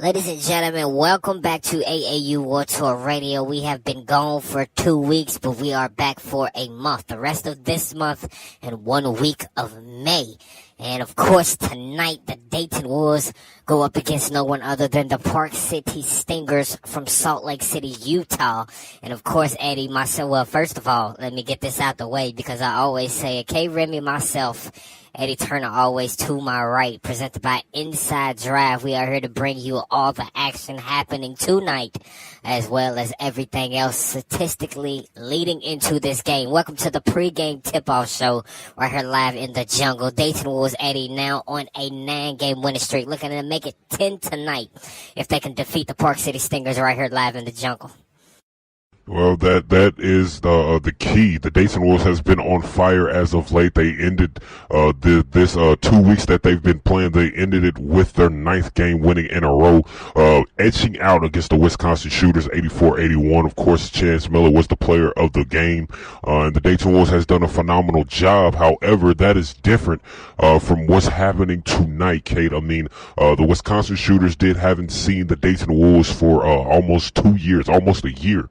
Ladies and gentlemen, welcome back to AAU War Tour Radio. We have been gone for 2 weeks, but we are back for a month. The rest of this month and 1 week of May. And of course, tonight the Dayton Wolves go up against no one other than the Park City Stingers from Salt Lake City, Utah. And of course, Eddie, myself, well, first of all, let me get this out the way because I always say it. Rimmey, myself, Eddie Turner, always to my right, presented by Inside Drive. We are here to bring you all the action happening tonight, as well as everything else statistically leading into this game. Welcome to the PreGame Tipoff show, right here live in the jungle. Dayton Wolves, Eddie, now on a 9-game winning streak, looking to make it 10 tonight if they can defeat the Park City Stingers right here live in the jungle. Well, that is the key. The Dayton Wolves has been on fire as of late. They ended this 2 weeks that they've been playing. They ended it with their 9th game winning in a row, edging out against the Wisconsin Shooters 84-81. Of course, Chance Miller was the player of the game, and the Dayton Wolves has done a phenomenal job. However, that is different from what's happening tonight, Kate. I mean, the Wisconsin Shooters haven't seen the Dayton Wolves for almost 2 years, almost a year.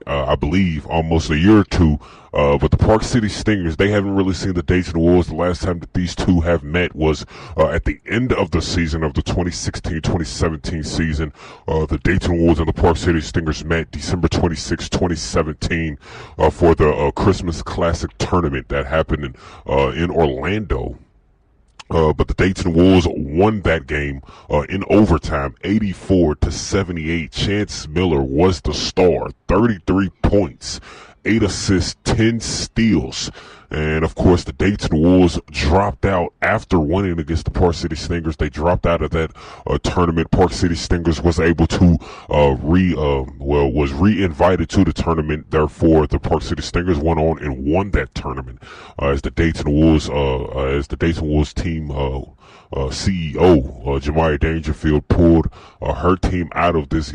I believe almost a year or two, but the Park City Stingers, they haven't really seen the Dayton Wolves. The last time that these two have met was at the end of the season of the 2016-2017 season. The Dayton Wolves and the Park City Stingers met December 26, 2017 for the Christmas Classic tournament that happened in Orlando. But the Dayton Wolves won that game in overtime, 84-78. Chance Miller was the star, 33 points, 8 assists, 10 steals. And, of course, the Dayton Wolves dropped out after winning against the Park City Stingers. They dropped out of that tournament. Park City Stingers was able to was re-invited to the tournament. Therefore, the Park City Stingers went on and won that tournament as the Dayton Wolves team CEO Jemiah Dangerfield pulled her team out of this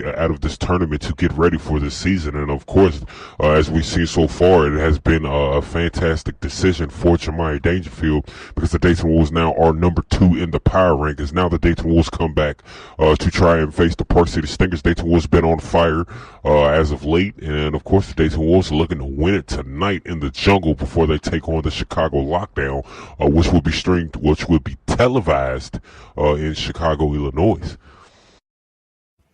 tournament to get ready for this season. And of course, as we've seen so far, it has been a fantastic decision for Jemiah Dangerfield because the Dayton Wolves now are number 2 in the power rankings. Now the Dayton Wolves come back to try and face the Park City Stingers. Dayton Wolves been on fire as of late, and of course the Dayton Wolves are looking to win it tonight in the jungle before they take on the Chicago Lockdown, which will be televised in Chicago, Illinois.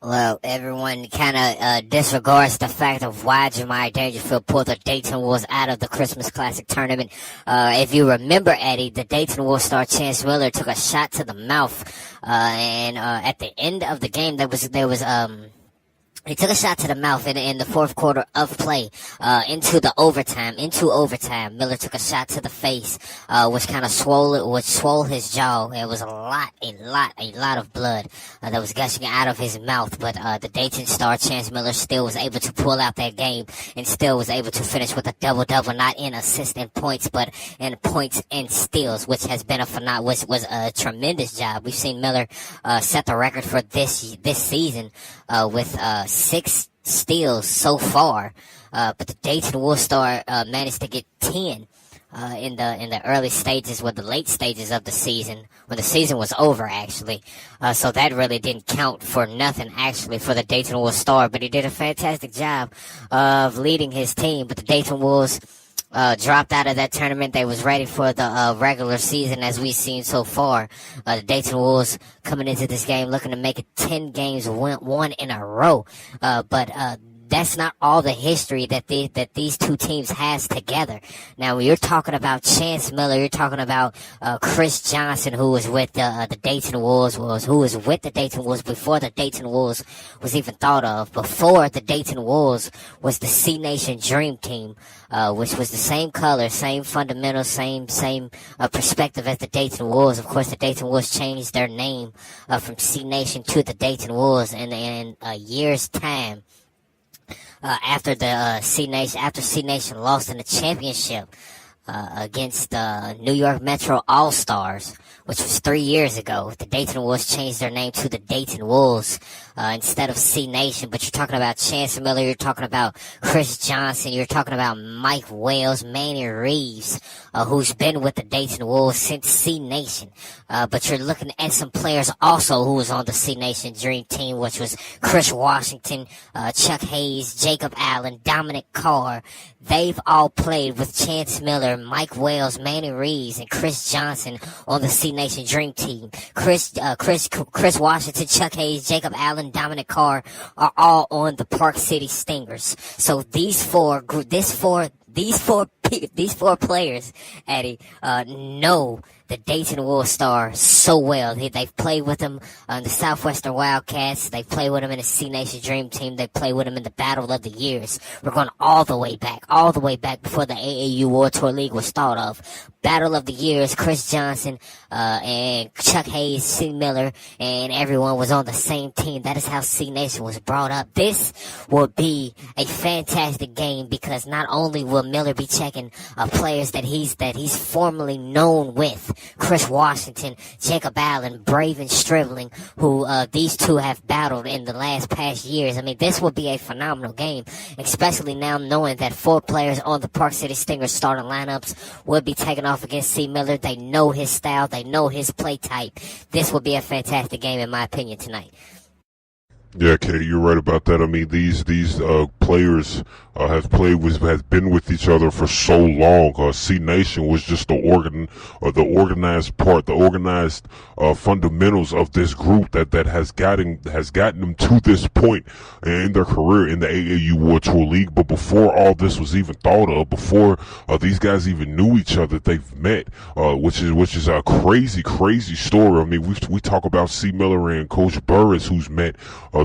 Well, everyone kind of disregards the fact of why Jemiah Dangerfield pulled the Dayton Wolves out of the Christmas Classic tournament. If you remember, Eddie, the Dayton Wolves star Chance Miller took a shot to the mouth, and at the end of the game, he took a shot to the mouth in the fourth quarter of play, into overtime. Miller took a shot to the face, which kind of swole his jaw. It was a lot of blood, that was gushing out of his mouth. But, the Dayton star, Chance Miller, still was able to pull out that game and still was able to finish with a double-double, not in assists and points, but in points and steals, which has been was a tremendous job. We've seen Miller, set the record for this season, with, 6 steals so far, but the Dayton Wolves star managed to get 10 in the early stages, the late stages of the season, when the season was over, actually. So that really didn't count for nothing, actually, for the Dayton Wolves star, but he did a fantastic job of leading his team. But the Dayton Wolves dropped out of that tournament. They was ready for the regular season, as we've seen so far. The Dayton Wolves coming into this game looking to make it 10 games won in a row. But that's not all the history that these two teams has together. Now, when you're talking about Chance Miller, you're talking about Chris Johnson, who was with the Dayton Wolves, who was with the Dayton Wolves before the Dayton Wolves was even thought of. Before the Dayton Wolves was the C Nation Dream Team, which was the same color, same fundamentals, same perspective as the Dayton Wolves. Of course, the Dayton Wolves changed their name from C Nation to the Dayton Wolves in a year's time. After C Nation lost in the championship against the New York Metro All-Stars, which was 3 years ago. The Dayton Wolves changed their name to the Dayton Wolves instead of C Nation. But you're talking about Chance Miller, you're talking about Chris Johnson, you're talking about Mike Wells, Manny Reeves, who's been with the Dayton Wolves since C Nation. But you're looking at some players also who was on the C Nation Dream Team, which was Chris Washington, Chuck Hayes, Jacob Allen, Dominic Carr. They've all played with Chance Miller, Mike Wells, Manny Reeves, and Chris Johnson on the C Nation Dream Team. Chris Washington, Chuck Hayes, Jacob Allen, Dominic Carr are all on the Park City Stingers. So these four players, Eddie, know the Dayton Wolves star so well. They've played with him on the Southwestern Wildcats. They've played with him in the C Nation Dream Team. They played with him in the Battle of the Years. We're going all the way back before the AAU World Tour League was thought of. Battle of the Years, Chris Johnson, and Chuck Hayes, C. Miller, and everyone was on the same team. That is how C Nation was brought up. This will be a fantastic game because not only will Miller be checking players that he's formerly known with, Chris Washington, Jacob Allen, Braven Stribling, who these two have battled in the past years. I mean, this will be a phenomenal game, especially now knowing that 4 players on the Park City Stingers starting lineups will be taking off against C. Miller. They know his style. They know his play type. This will be a fantastic game, in my opinion, tonight. Yeah, Kate, you're right about that. I mean, these players have been with each other for so long. C Nation was just the organized fundamentals of this group that has gotten them to this point in their career in the AAU World Tour League. But before all this was even thought of, before these guys even knew each other, they've met, which is a crazy story. I mean, we talk about C Miller and Coach Burris, who's met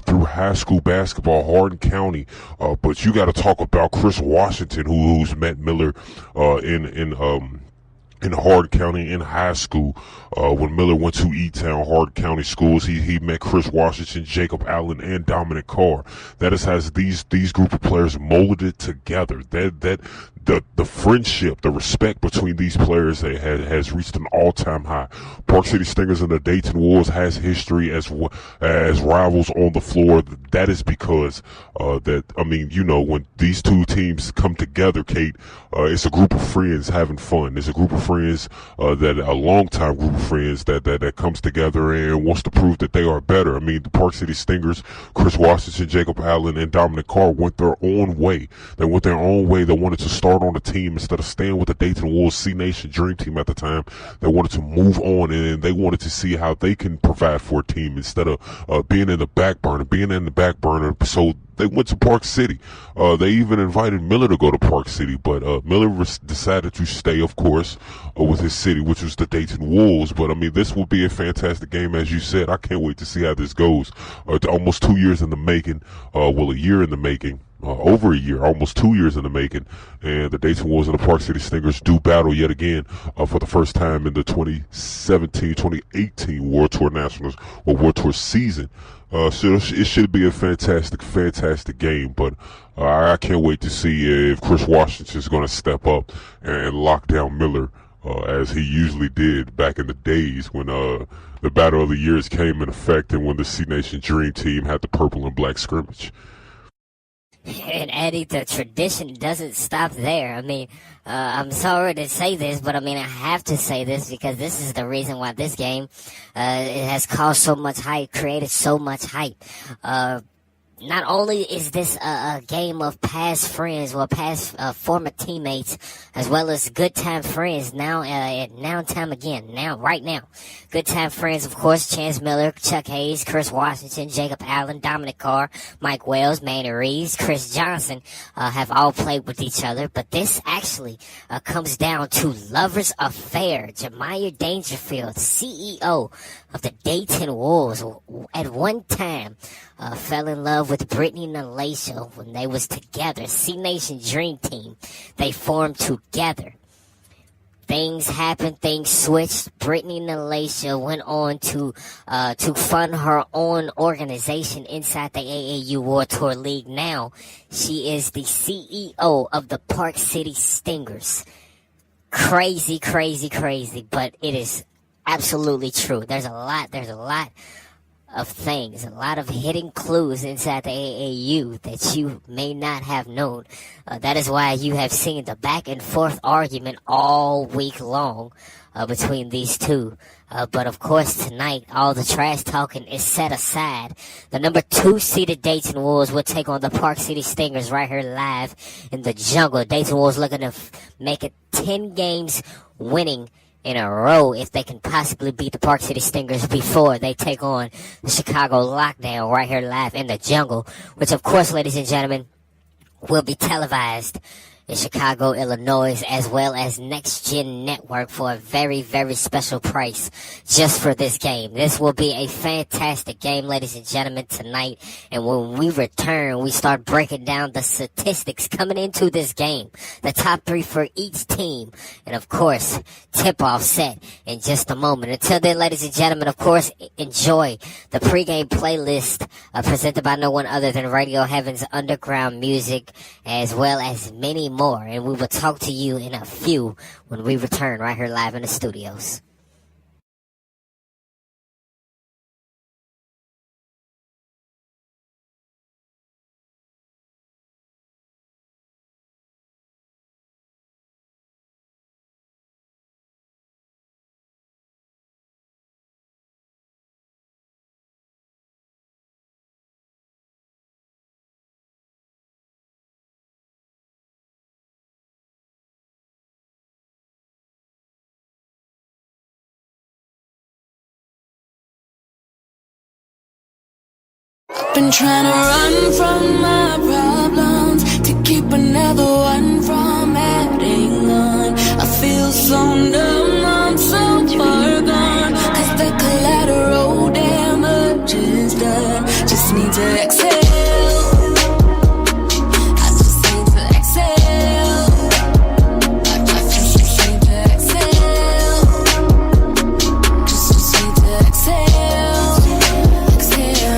through high school basketball, Hardin County, but you got to talk about Chris Washington, who's met Miller in Hardin County in high school. When Miller went to E-Town Hardin County schools, he met Chris Washington, Jacob Allen, and Dominic Carr. That has these group of players molded together. The friendship, the respect between these players has reached an all-time high. Park City Stingers and the Dayton Wolves has history as rivals on the floor. That is because when these two teams come together, Kate, it's a group of friends having fun. It's a group of friends a long-time group of friends that comes together and wants to prove that they are better. I mean, the Park City Stingers, Chris Washington, Jacob Allen, and Dominic Carr went their own way. They went their own way. They wanted to start on the team instead of staying with the Dayton Wolves C Nation Dream Team at the time. They wanted to move on, and they wanted to see how they can provide for a team instead of being in the back burner. So they went to Park City. They even invited Miller to go to Park City, but Miller decided to stay, of course, with his city, which was the Dayton Wolves. But I mean, this will be a fantastic game, as you said. I can't wait to see how this goes. Almost 2 years in the making. A year in the making. Over a year, almost 2 years in the making, and the Dayton Wolves and the Park City Stingers do battle yet again for the first time in the 2017-2018 World Tour Nationals or World Tour season. So it should be a fantastic game, but I can't wait to see if Chris Washington is going to step up and lock down Miller as he usually did back in the days when the Battle of the Years came in effect and when the C Nation Dream Team had the purple and black scrimmage. And Eddie, the tradition doesn't stop there. I mean, I'm sorry to say this, but I mean, I have to say this because this is the reason why this game it has caused so much hype, created so much hype. Not only is this a game of past friends, former teammates, as well as good time friends, right now. Good time friends, of course, Chance Miller, Chuck Hayes, Chris Washington, Jacob Allen, Dominic Carr, Mike Wells, Manny Reeves, Chris Johnson, have all played with each other, but this actually comes down to Lover's Affair. Jemiah Dangerfield, CEO of the Dayton Wolves, at one time fell in love with Brittany Nalacia when they was together. C Nation Dream Team. They formed together. Things happened, things switched. Brittany Nalacia went on to fund her own organization inside the AAU World Tour League. Now she is the CEO of the Park City Stingers. Crazy, but it is absolutely true. There's a lot of things, a lot of hidden clues inside the AAU that you may not have known. That is why you have seen the back and forth argument all week long between these two. But of course tonight, all the trash talking is set aside. The number 2 seeded Dayton Wolves will take on the Park City Stingers right here live in the jungle. Dayton Wolves looking to make it 10 games winning in a row if they can possibly beat the Park City Stingers before they take on the Chicago Lockdown right here live in the jungle, which of course, ladies and gentlemen, will be televised in Chicago, Illinois, as well as Next Gen Network for a very, very special price just for this game. This will be a fantastic game, ladies and gentlemen, tonight. And when we return, we start breaking down the statistics coming into this game, the top 3 for each team, and of course, tip-off set in just a moment. Until then, ladies and gentlemen, of course, enjoy the pregame playlist presented by no one other than Radio Heaven's Underground Music, as well as many more, and we will talk to you in a few when we return right here live in the studios. Been trying to run from my problems to keep another one from adding on. I feel so numb, I'm so far gone, 'cause the collateral damage is done. Just need to exhale. I just need to exhale. I just need to exhale. Just need to exhale. Exhale.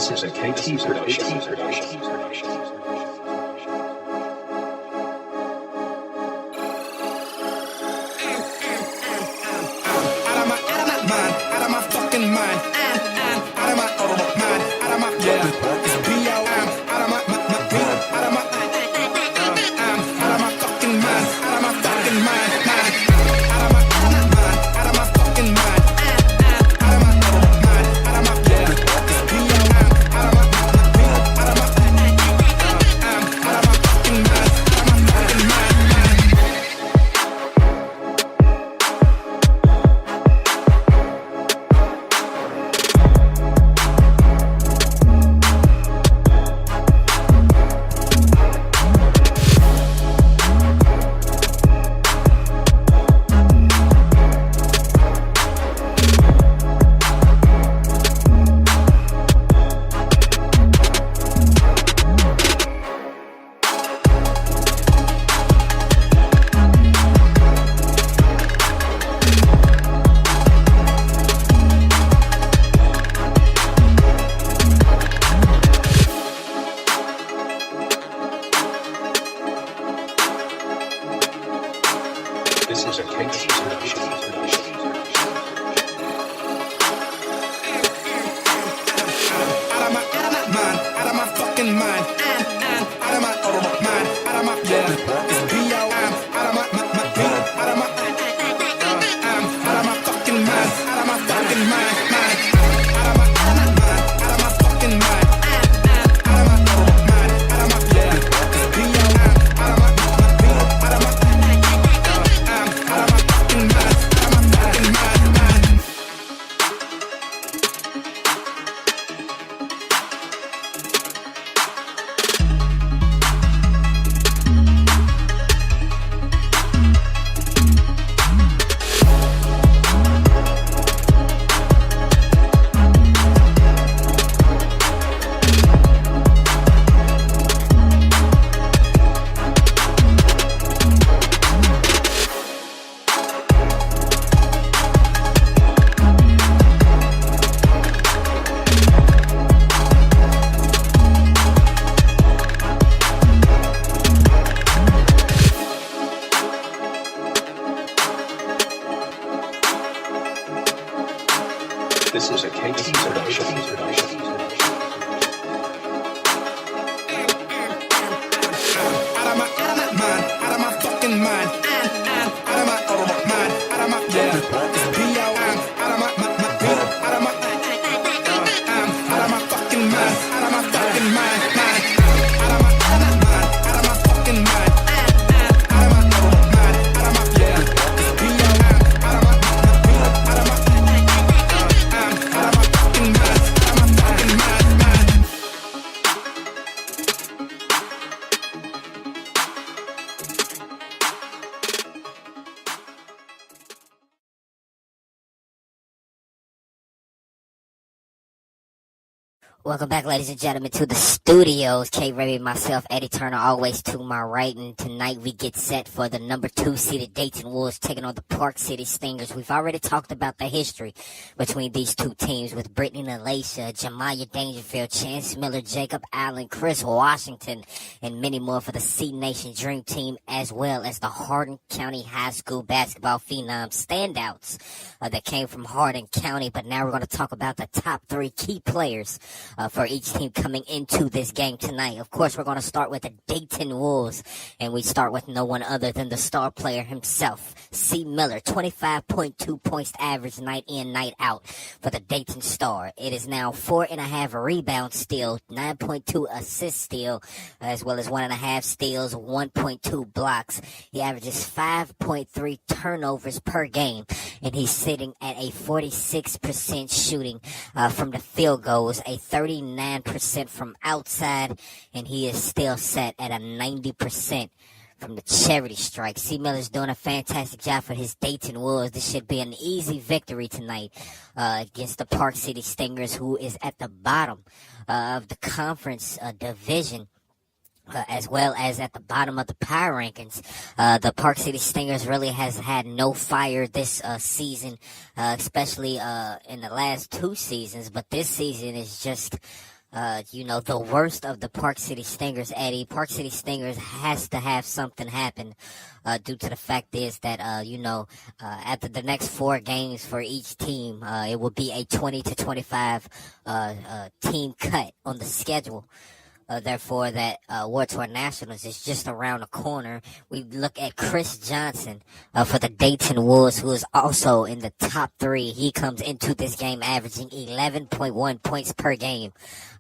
This is a KT production. This is a KT production. Out of my fucking mind. Out of my mind. Out of my it's B.O. Out of my out of my fucking mind. Out of my fucking mind. Out of my mind. Out of my fucking mind. Out of my mind. Out of my it's B.O. Out of my out of my fucking mind. Out of my fucking mind. This is a KT production. Out of my mind, out of my fucking mind, out of my mind, out of my it's B.O. out of my out of my fucking mind, out of my fucking mind, out of my mind, out of my fucking mind, out of my mind, out of my it's B.O. out of my out of my fucking mind, out of my fucking mind. Welcome back, ladies and gentlemen, to the studios. K. Rimmey, myself, Eddie Turner, always to my right. And tonight we get set for the number 2 seeded Dayton Wolves taking on the Park City Stingers. We've already talked about the history between these two teams with Brittany Nalacia, Jemiah Dangerfield, Chance Miller, Jacob Allen, Chris Washington, and many more for the C Nation Dream Team, as well as the Hardin County High School basketball phenom standouts that came from Hardin County. But now we're going to talk about the top 3 key players for each team coming into this game tonight. Of course, we're going to start with the Dayton Wolves, and we start with no one other than the star player himself, C. Miller, 25.2 points average night in, night out for the Dayton Star. It is now 4.5 rebounds steal, 9.2 assists steal, as well as 1.5 steals, 1.2 blocks. He averages 5.3 turnovers per game, and he's sitting at a 46% shooting from the field goals, a 39% from outside, and he is still set at a 90% from the charity strike. C. Miller's doing a fantastic job for his Dayton Wolves. This should be an easy victory tonight against the Park City Stingers, who is at the bottom of the conference division. As well as at the bottom of the power rankings. The Park City Stingers really has had no fire this season, especially in the last 2 seasons. But this season is just the worst of the Park City Stingers, Eddie. Park City Stingers has to have something happen, due to the fact is that, after the next 4 games for each team, it will be a 20 to 25, team cut on the schedule. Therefore, that War Tour Nationals is just around the corner. We look at Chris Johnson for the Dayton Wolves, who is also in the top 3. He comes into this game averaging 11.1 points per game,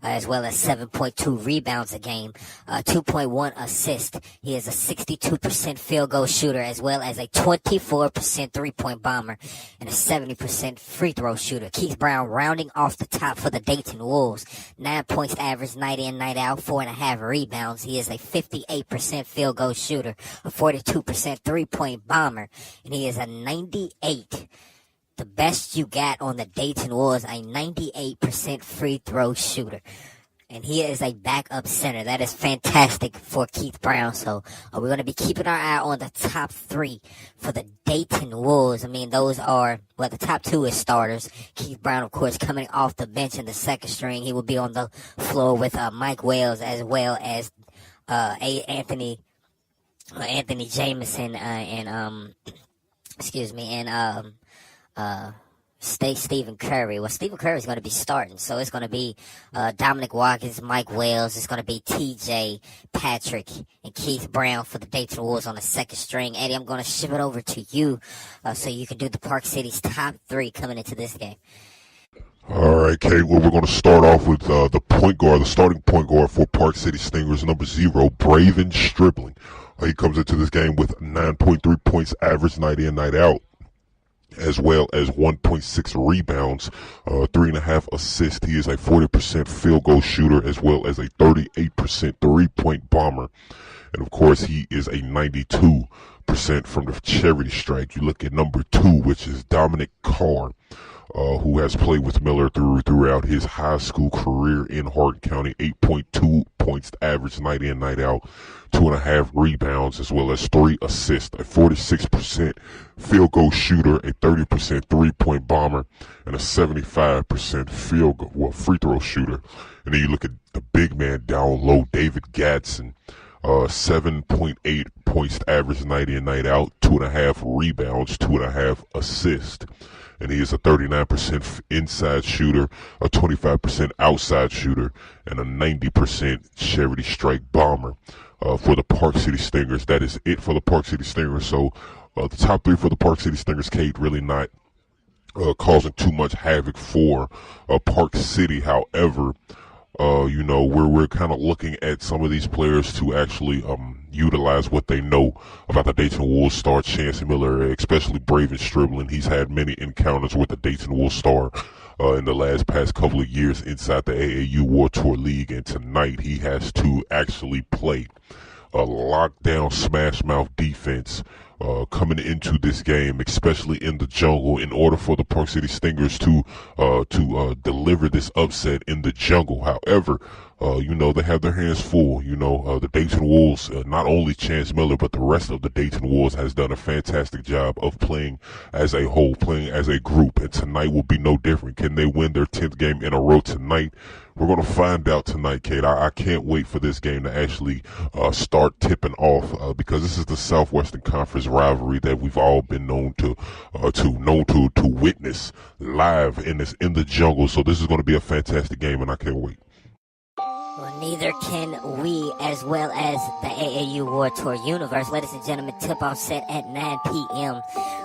as well as 7.2 rebounds a game, 2.1 assists. He is a 62% field goal shooter, as well as a 24% three-point bomber, and a 70% free throw shooter. Keith Brown rounding off the top for the Dayton Wolves. 9 points average night in, night out. 4.5 rebounds. He is a 58% field goal shooter, a 42% three-point bomber, and he is a 98. The best you got on the Dayton Wolves, a 98% free throw shooter. And he is a backup center. That is fantastic for Keith Brown. So we're going to be keeping our eye on the top 3 for the Dayton Wolves. I mean, those are, the top 2 is starters. Keith Brown, of course, coming off the bench in the second string. He will be on the floor with Mike Wells, as well as Anthony Jameson Stephen Curry. Well, Stephen Curry is going to be starting, so it's going to be Dominic Watkins, Mike Wells. It's going to be TJ, Patrick, and Keith Brown for the Dayton Wolves on the second string. Eddie, I'm going to ship it over to you so you can do the Park City's top 3 coming into this game. All right, Kate. Well, we're going to start off with the point guard, the starting point guard for Park City Stingers, number 0, Braven Stribling. He comes into this game with 9.3 points average night in, night out, as well as 1.6 rebounds, 3.5 assists. He is a 40% field goal shooter, as well as a 38% three-point bomber. And, of course, he is a 92% from the charity stripe. You look at number 2, which is Dominic Carr, who has played with Miller throughout his high school career in Hardin County. 8.2 points average night in, night out, 2.5 rebounds, as well as 3 assists, a 46% field goal shooter, a 30% three-point bomber, and a 75% free throw shooter. And then you look at the big man down low, David Gadsden, 7.8 points average night in, night out, 2.5 rebounds, 2.5 assists. And he is a 39% inside shooter, a 25% outside shooter, and a 90% charity strike bomber for the Park City Stingers. That is it for the Park City Stingers. So the top 3 for the Park City Stingers, Kate, really not causing too much havoc for Park City. However, we're kind of looking at some of these players to actually utilize what they know about the Dayton Wolves star, Chance Miller, especially Braven Stribling. He's had many encounters with the Dayton Wolves star in the past couple of years inside the AAU War Tour League, and tonight he has to actually play a lockdown smash mouth defense coming into this game, especially in the jungle, in order for the Park City Stingers to deliver this upset in the jungle. However, they have their hands full. The Dayton Wolves, not only Chance Miller, but the rest of the Dayton Wolves has done a fantastic job of playing as a whole, playing as a group, and tonight will be no different. Can they win their 10th game in a row tonight? We're going to find out tonight, Kate. I can't wait for this game to actually start tipping off because this is the Southwestern Conference rivalry that we've all been known to witness live in the jungle. So this is going to be a fantastic game, and I can't wait. Well, neither can we, as well as the AAU War Tour universe. Ladies and gentlemen, tip-off set at 9 p.m.,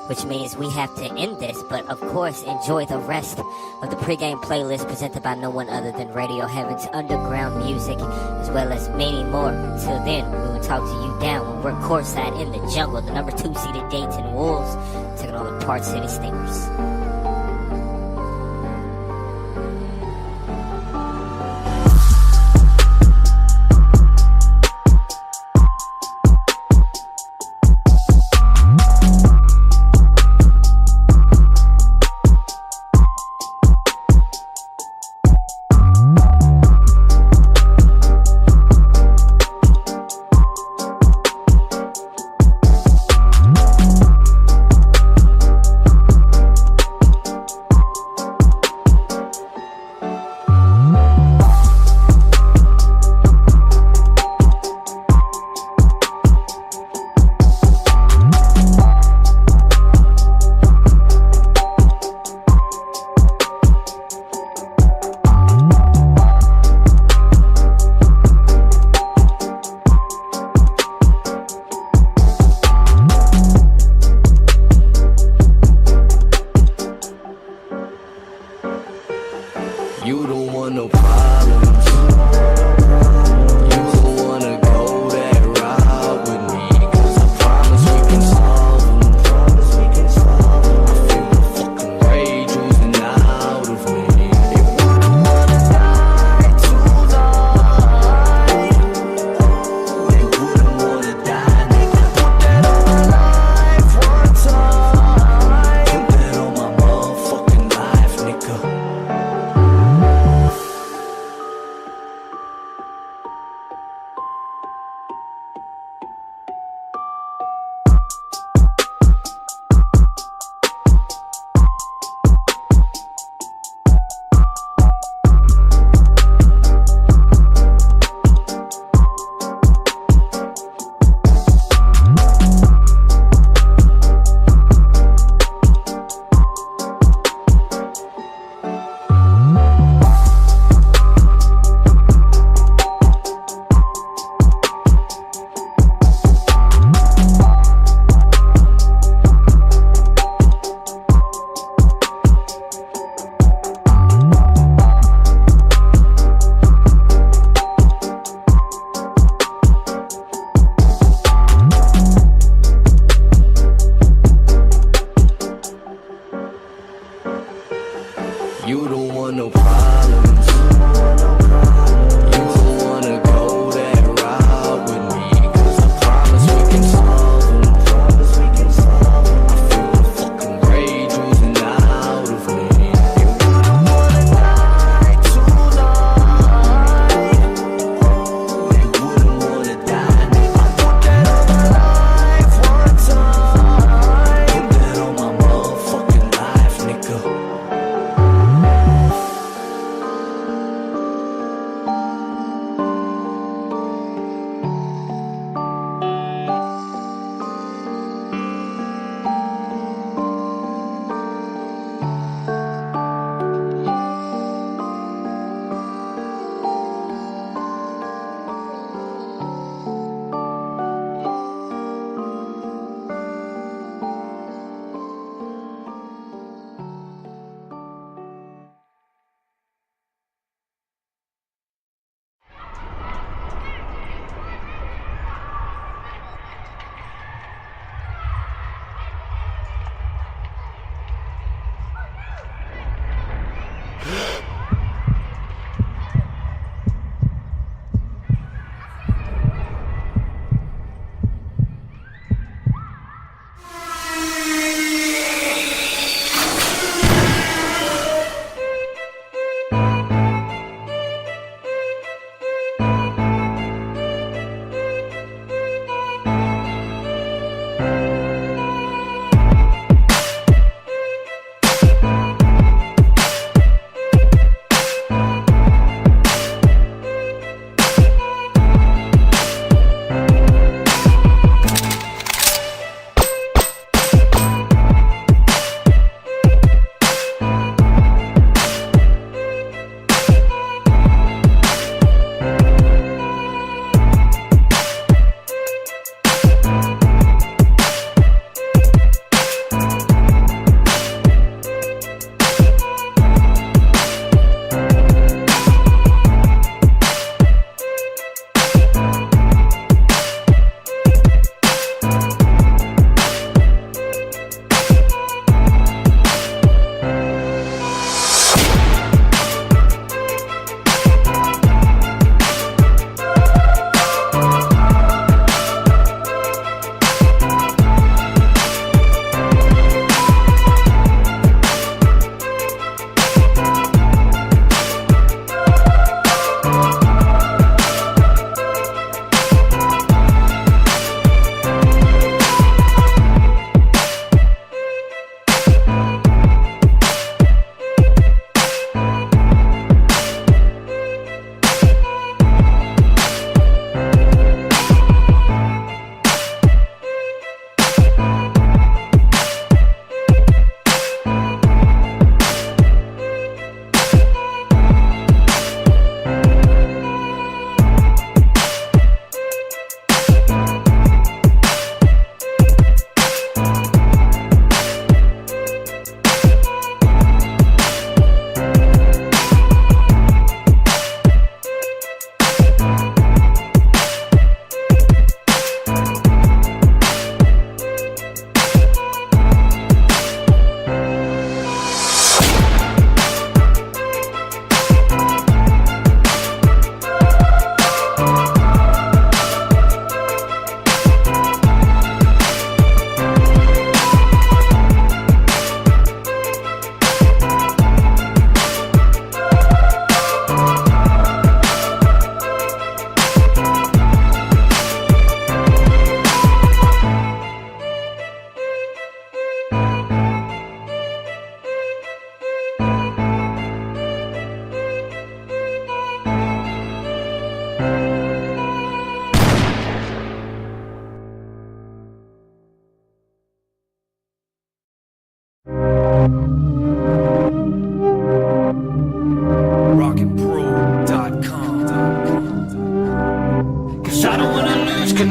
which means we have to end this. But, of course, enjoy the rest of the pregame playlist presented by no one other than Radio Heaven's underground music, as well as many more. Until then, we will talk to you down when we're courtside in the jungle. The number 2 seeded Dayton Wolves taking on the Park City Stingers.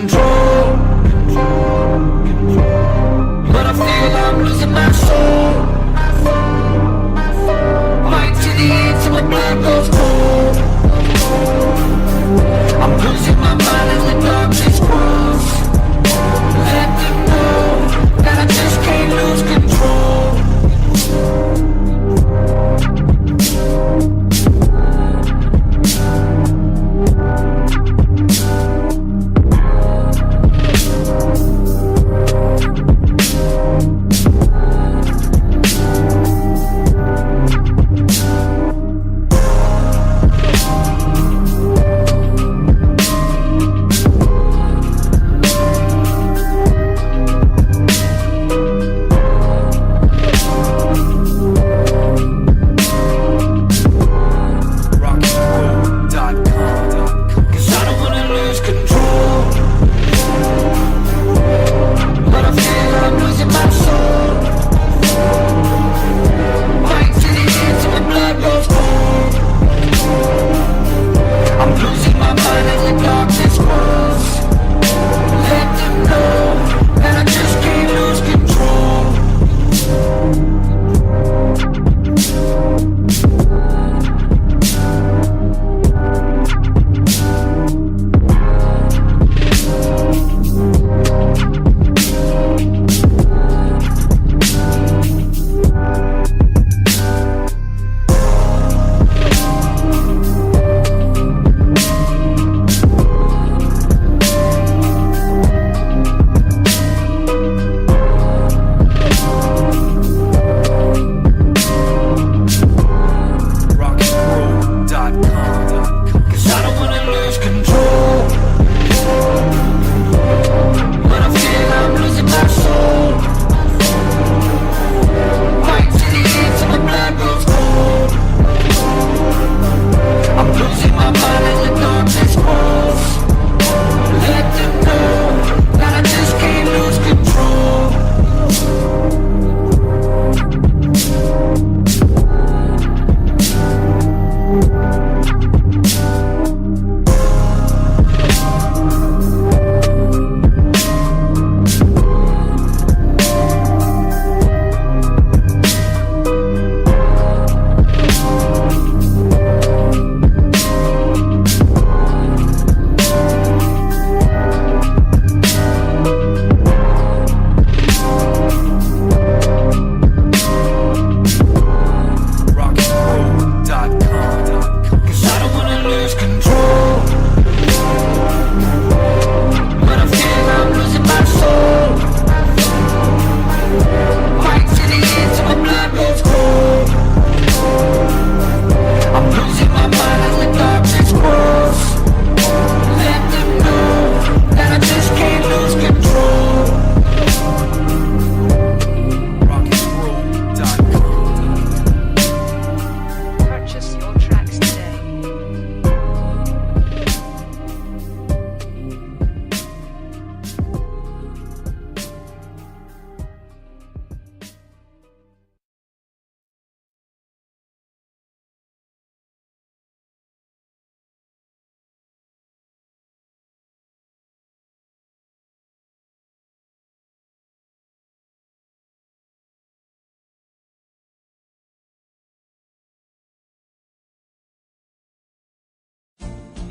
control. But I feel I'm losing my soul. Fight to the end till my blood goes cold. I'm losing my mind as the darkness grows. Let them know that I just can't lose control.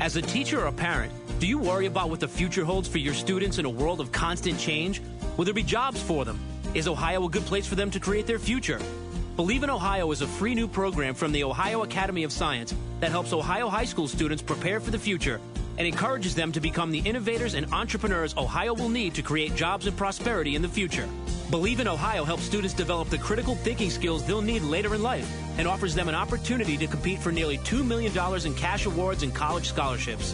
As a teacher or a parent, do you worry about what the future holds for your students in a world of constant change? Will there be jobs for them? Is Ohio a good place for them to create their future? Believe in Ohio is a free new program from the Ohio Academy of Science that helps Ohio high school students prepare for the future and encourages them to become the innovators and entrepreneurs Ohio will need to create jobs and prosperity in the future. Believe in Ohio helps students develop the critical thinking skills they'll need later in life and offers them an opportunity to compete for nearly $2 million in cash awards and college scholarships.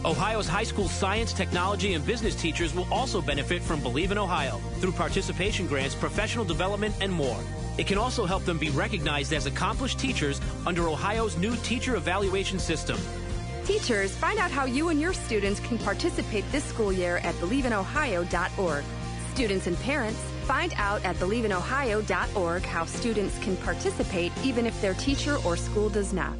Ohio's high school science, technology, and business teachers will also benefit from Believe in Ohio through participation grants, professional development, and more. It can also help them be recognized as accomplished teachers under Ohio's new teacher evaluation system. Teachers, find out how you and your students can participate this school year at believeinohio.org. Students and parents, find out at believeinohio.org how students can participate even if their teacher or school does not.